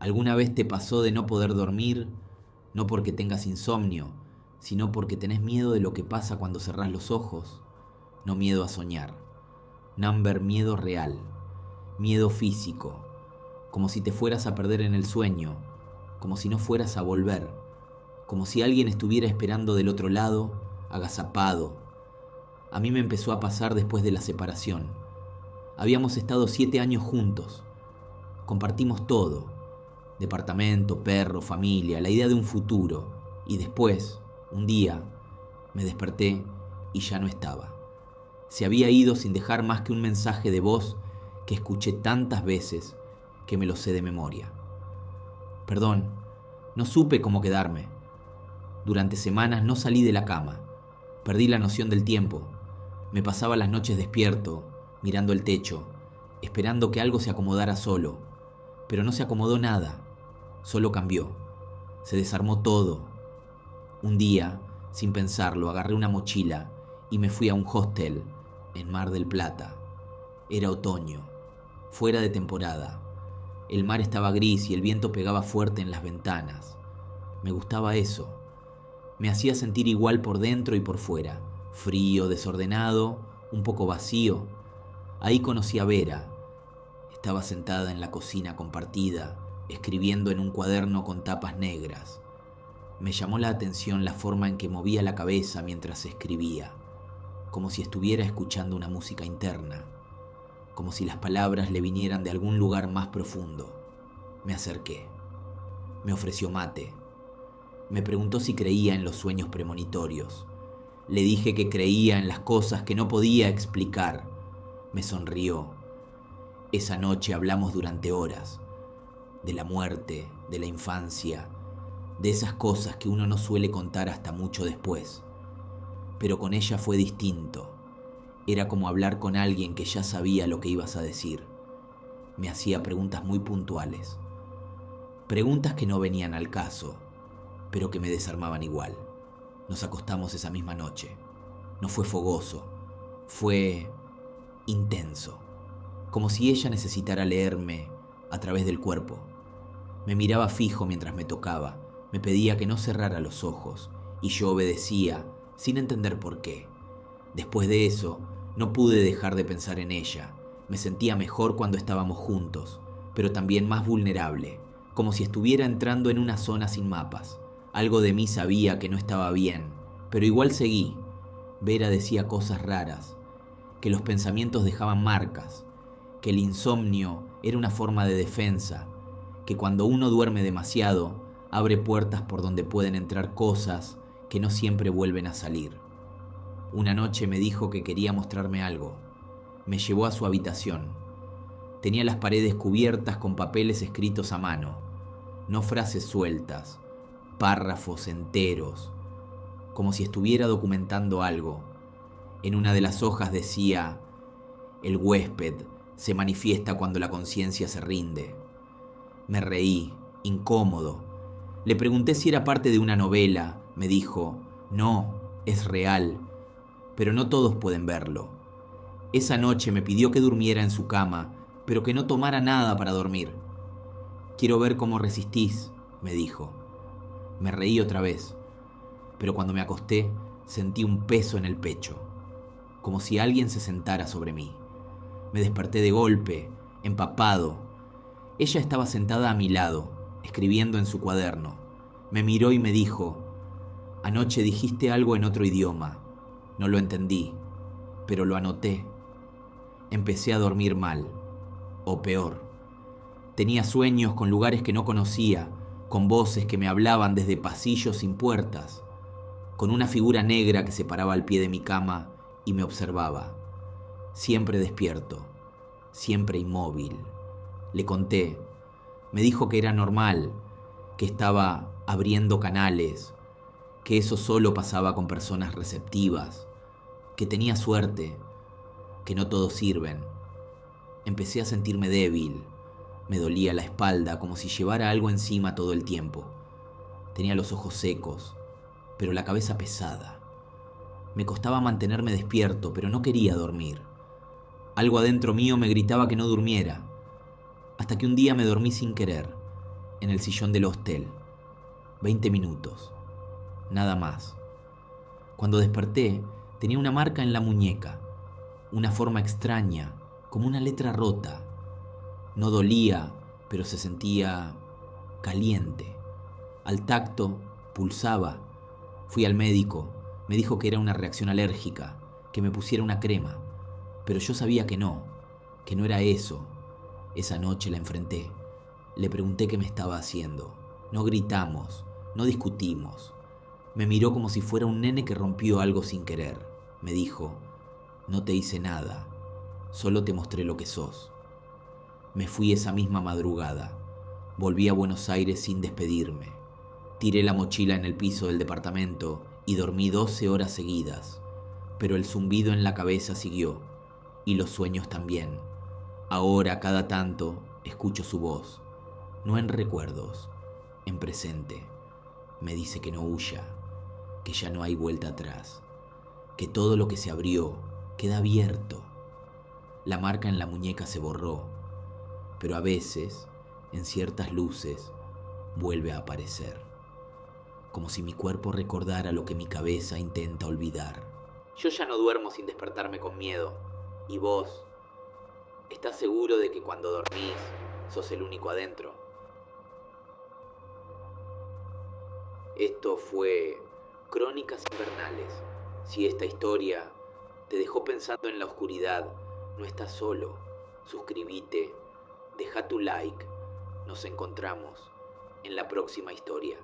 ¿Alguna vez te pasó de no poder dormir, no porque tengas insomnio, sino porque tenés miedo de lo que pasa cuando cerrás los ojos? No miedo a soñar. Number miedo real. Miedo físico. Como si te fueras a perder en el sueño, como si no fueras a volver, como si alguien estuviera esperando del otro lado, agazapado. A mí me empezó a pasar después de la separación. Habíamos estado 7 años juntos. Compartimos todo. Departamento, perro, familia, la idea de un futuro. Y después, un día, me desperté y ya no estaba. Se había ido sin dejar más que un mensaje de voz que escuché tantas veces que me lo sé de memoria. Perdón, no supe cómo quedarme. Durante semanas no salí de la cama. Perdí la noción del tiempo. Me pasaba las noches despierto, mirando el techo, esperando que algo se acomodara solo. Pero no se acomodó nada. Solo cambió. Se desarmó todo. Un día, sin pensarlo, agarré una mochila y me fui a un hostel en Mar del Plata. Era otoño, fuera de temporada. El mar estaba gris y el viento pegaba fuerte en las ventanas. Me gustaba eso. Me hacía sentir igual por dentro y por fuera. Frío, desordenado, un poco vacío. Ahí conocí a Vera. Estaba sentada en la cocina compartida, escribiendo en un cuaderno con tapas negras. Me llamó la atención la forma en que movía la cabeza mientras escribía, como si estuviera escuchando una música interna, como si las palabras le vinieran de algún lugar más profundo. Me acerqué. Me ofreció mate. Me preguntó si creía en los sueños premonitorios. Le dije que creía en las cosas que no podía explicar. Me sonrió. Esa noche hablamos durante horas, de la muerte, de la infancia, de esas cosas que uno no suele contar hasta mucho después. Pero con ella fue distinto. Era como hablar con alguien que ya sabía lo que ibas a decir. Me hacía preguntas muy puntuales. Preguntas que no venían al caso, pero que me desarmaban igual. Nos acostamos esa misma noche. No fue fogoso, fue intenso. Como si ella necesitara leerme a través del cuerpo. Me miraba fijo mientras me tocaba. Me pedía que no cerrara los ojos y yo obedecía sin entender por qué. Después de eso, no pude dejar de pensar en ella. Me sentía mejor cuando estábamos juntos, pero también más vulnerable, como si estuviera entrando en una zona sin mapas. Algo de mí sabía que no estaba bien, pero igual seguí. Vera decía cosas raras, que los pensamientos dejaban marcas, que el insomnio era una forma de defensa, que cuando uno duerme demasiado, abre puertas por donde pueden entrar cosas que no siempre vuelven a salir. Una noche me dijo que quería mostrarme algo. Me llevó a su habitación. Tenía las paredes cubiertas con papeles escritos a mano, no frases sueltas, párrafos enteros, como si estuviera documentando algo. En una de las hojas decía: el huésped se manifiesta cuando la conciencia se rinde. Me reí, incómodo. Le pregunté si era parte de una novela. Me dijo: no, es real, pero no todos pueden verlo. Esa noche me pidió que durmiera en su cama, pero que no tomara nada para dormir. Quiero ver cómo resistís, me dijo. Me reí otra vez, pero cuando me acosté sentí un peso en el pecho, como si alguien se sentara sobre mí. Me desperté de golpe, empapado. Ella estaba sentada a mi lado, escribiendo en su cuaderno. Me miró y me dijo: anoche dijiste algo en otro idioma. No lo entendí, pero lo anoté. Empecé a dormir mal, o peor. Tenía sueños con lugares que no conocía, con voces que me hablaban desde pasillos sin puertas, con una figura negra que se paraba al pie de mi cama y me observaba. Siempre despierto, siempre inmóvil. Le conté. Me dijo que era normal, que estaba abriendo canales, que eso solo pasaba con personas receptivas, que tenía suerte, que no todos sirven. Empecé a sentirme débil. Me dolía la espalda como si llevara algo encima todo el tiempo. Tenía los ojos secos, pero la cabeza pesada. Me costaba mantenerme despierto, pero no quería dormir. Algo adentro mío me gritaba que no durmiera, hasta que un día me dormí sin querer. en el sillón del hostel. 20 minutos. Nada más. Cuando desperté, tenía una marca en la muñeca, una forma extraña, como una letra rota. No dolía, pero se sentía caliente. Al tacto, pulsaba. Fui al médico, me dijo que era una reacción alérgica, que me pusiera una crema, pero yo sabía que no era eso. Esa noche la enfrenté. Le pregunté qué me estaba haciendo. No gritamos, no discutimos. Me miró como si fuera un nene que rompió algo sin querer. Me dijo, no te hice nada, solo te mostré lo que sos. Me fui esa misma madrugada. Volví a Buenos Aires sin despedirme. Tiré la mochila en el piso del departamento y dormí 12 horas seguidas. Pero el zumbido en la cabeza siguió, y los sueños también. Ahora, cada tanto, escucho su voz, no en recuerdos, en presente. Me dice que no huya, que ya no hay vuelta atrás, que todo lo que se abrió queda abierto. La marca en la muñeca se borró, pero a veces, en ciertas luces, vuelve a aparecer, como si mi cuerpo recordara lo que mi cabeza intenta olvidar. Yo ya no duermo sin despertarme con miedo. ¿Y vos? ¿Estás seguro de que cuando dormís sos el único adentro? Esto fue Crónicas Invernales. Si esta historia te dejó pensando en la oscuridad, no estás solo. Suscríbete, deja tu like. Nos encontramos en la próxima historia.